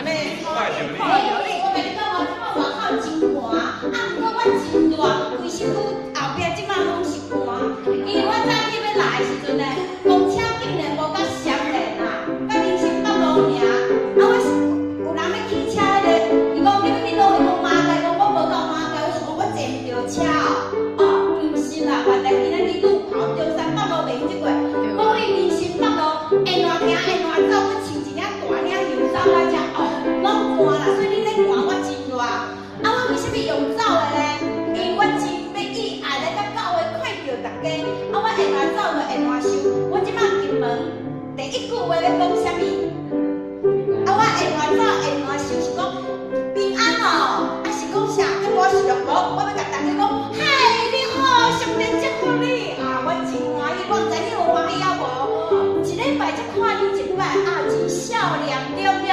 安尼看着你。我甲你讲哦，即摆外口真寒，不过我真热，规身躯后壁即摆拢是寒，因为我早起要来的时阵呢，公车竟然无甲闪电啊，甲人行北路尔。我是有人要骑车迄个，伊讲你要去倒，伊讲马街，讲我无到马街，我想讲我坐唔着车哦。毋是啦，原来今仔日路跑中山北路袂用即过，我为人行北路沿路行沿路走，我穿一领大领袖衫来遮哦，拢寒啦，所以你咧寒我真热。我为什么用走的呢？因为我真要以爱来甲狗的看着大家，我沿路走就沿路收。我即摆进门，第一句话要讲啥物？我沿路走沿路收是讲平安哦，是讲啥？我是乐无，我要甲大家讲，嗨，你好，上帝祝福你啊！我真欢喜，我唔知你有欢喜啊无？一礼拜才看你一摆真少年对不对？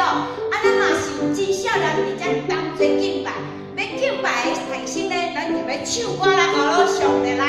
咱若是真少年，而且当作敬拜，要敬拜的提升呢，咱就要唱歌来学老上帝来。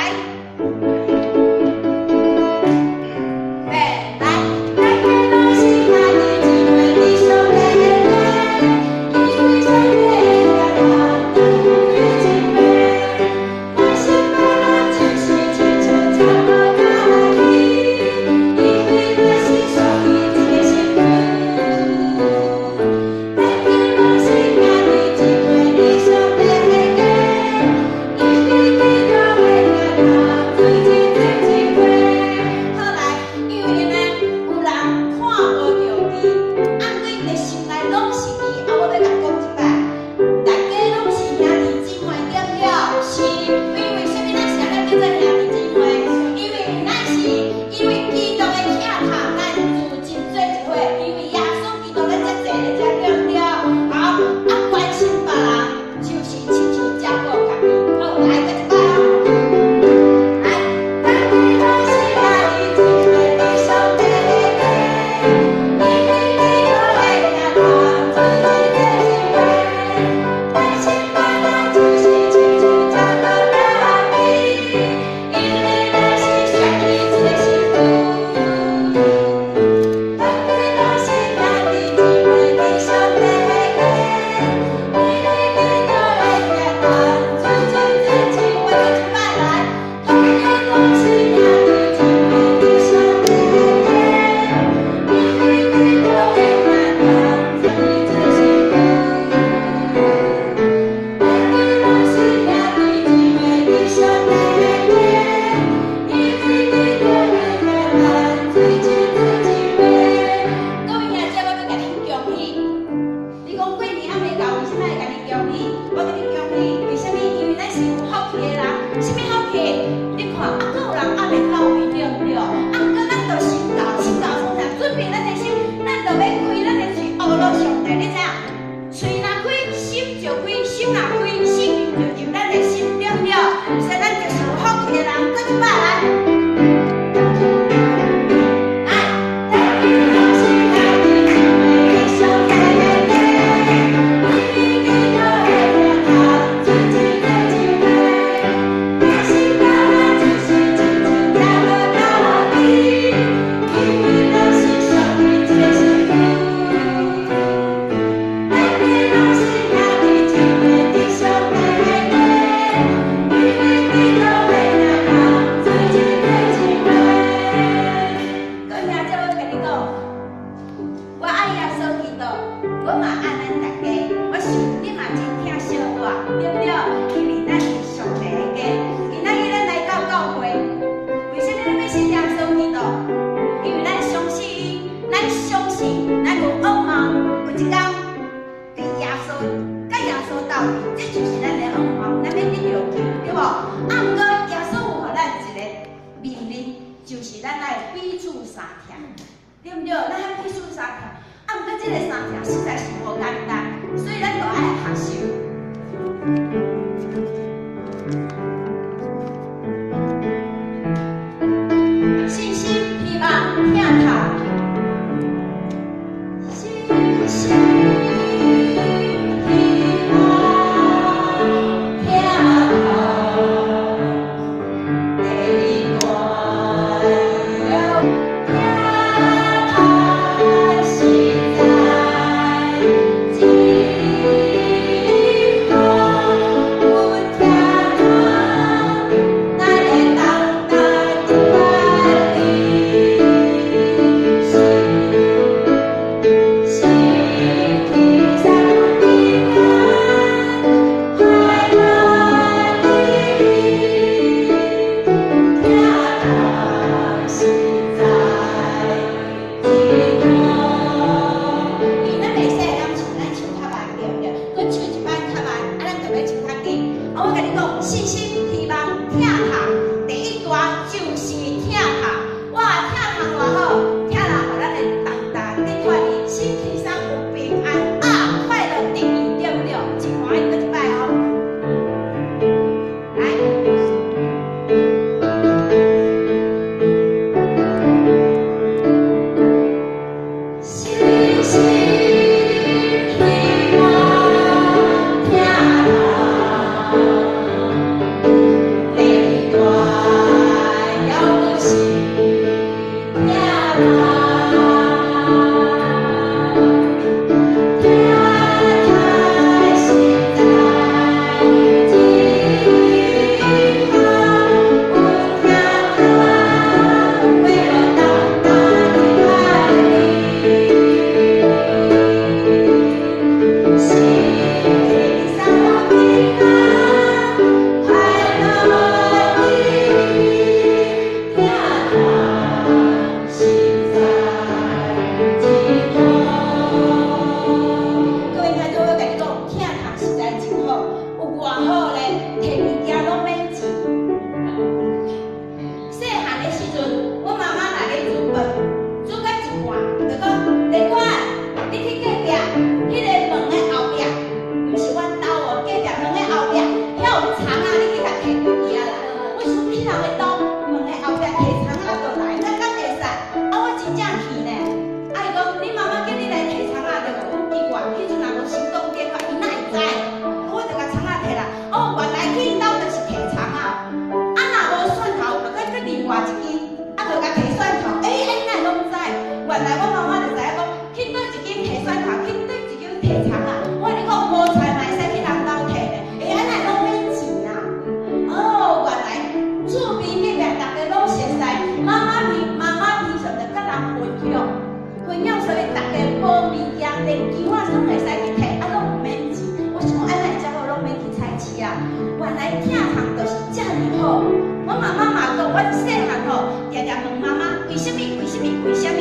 钱啊，拢会使去摕，啊，拢毋免钱。我想安尼才好，拢免去菜市啊。原来疼痛就是遮尔好。我妈妈嘛讲，我细汉吼，常常问妈妈，为什么？为什么？为什么？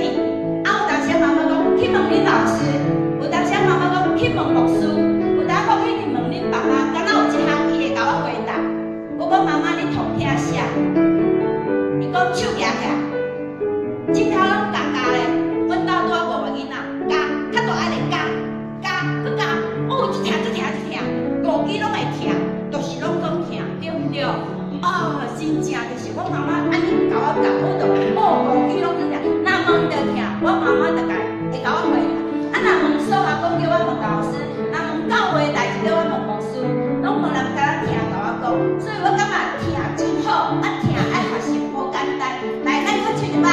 啊，有当时妈妈讲去问恁老师，有当时妈妈讲去问牧师，有当讲去问恁爸爸，敢若有一项伊会甲我回答。我讲妈妈，你通听啥？伊讲手举起来，指头拢夹夹咧。阮兜拄啊5个囡仔，夹，较大爱咧夹，佮夹，哦，一疼一疼一疼，5支拢会疼，就是拢讲疼，对毋对？哦，真正就是我妈妈安尼甲我教，我就5支拢在疼，若问着疼，我妈妈就会甲我回答。啊，若问数学讲叫我问老师，若问教会代志叫我问牧师，拢无人敢听甲我讲，所以我感觉疼真好，啊疼爱学习无简单。来，咱搁唱一摆。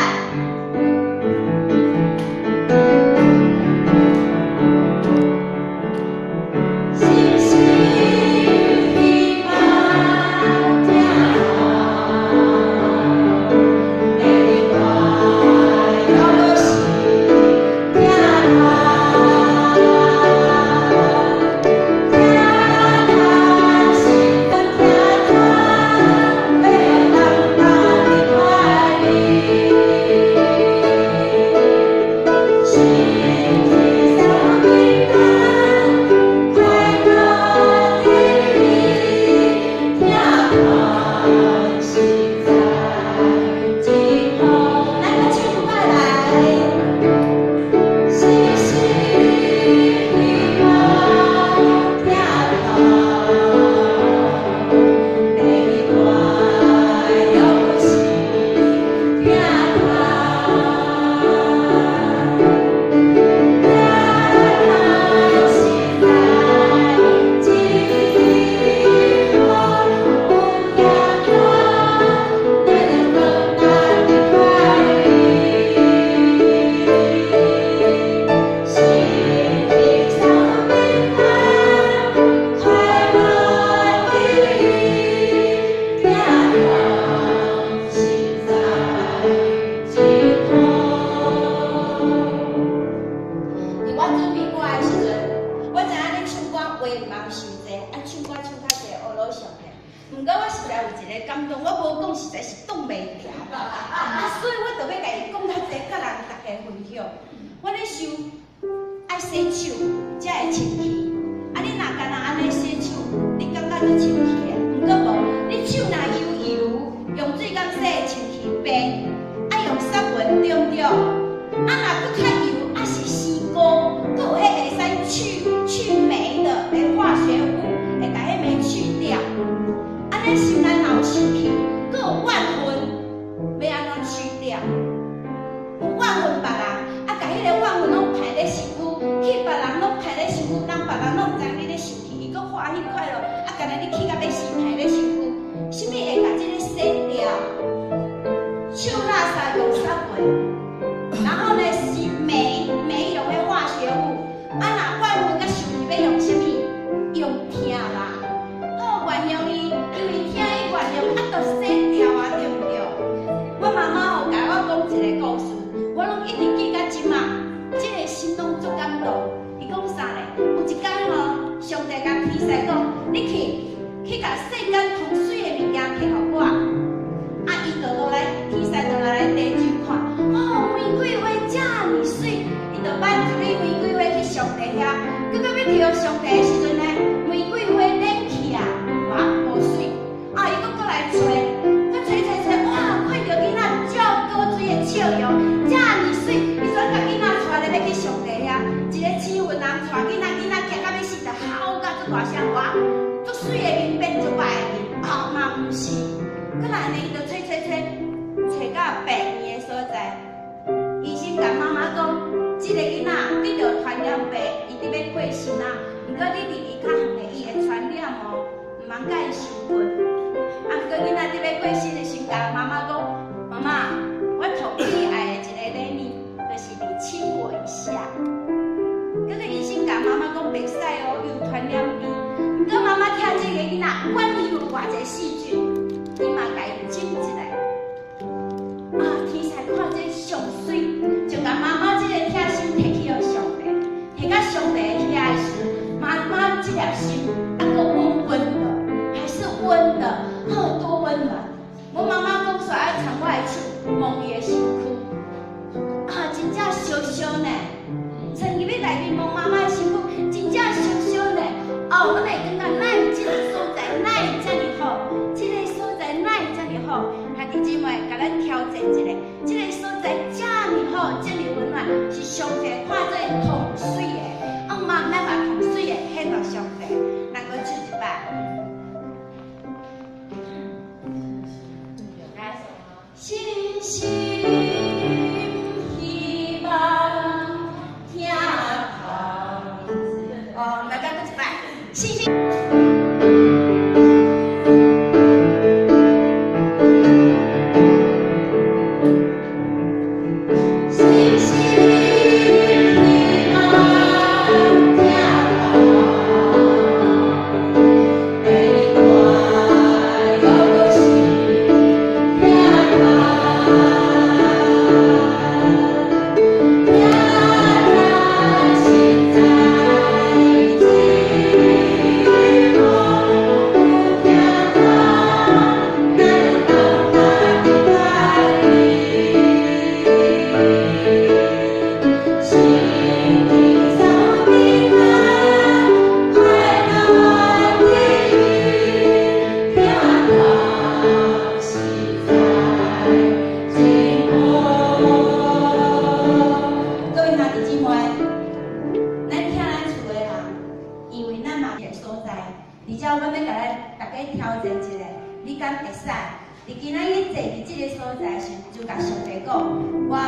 天才看这上水，就甲妈妈这个贴心摕去互上帝，摕甲上烧呢。趁入去内面望妈妈的身躯，真正烧烧呢。哦，我会感觉哪有这个所在，哪会这么好？这个所在哪会这么好？兄弟姊妹，甲咱挑战一下，这个所在这么好，这么温暖，是上帝看做风水的。妈免把风水的献到上帝，咱搁唱一摆。星星希望听靠。哦，大家搁一摆，星星。而且我要甲大家挑战一下，你敢会使？你今仔日坐伫这个所在时，就甲上帝讲，我要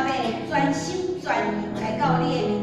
专心全意来到你的面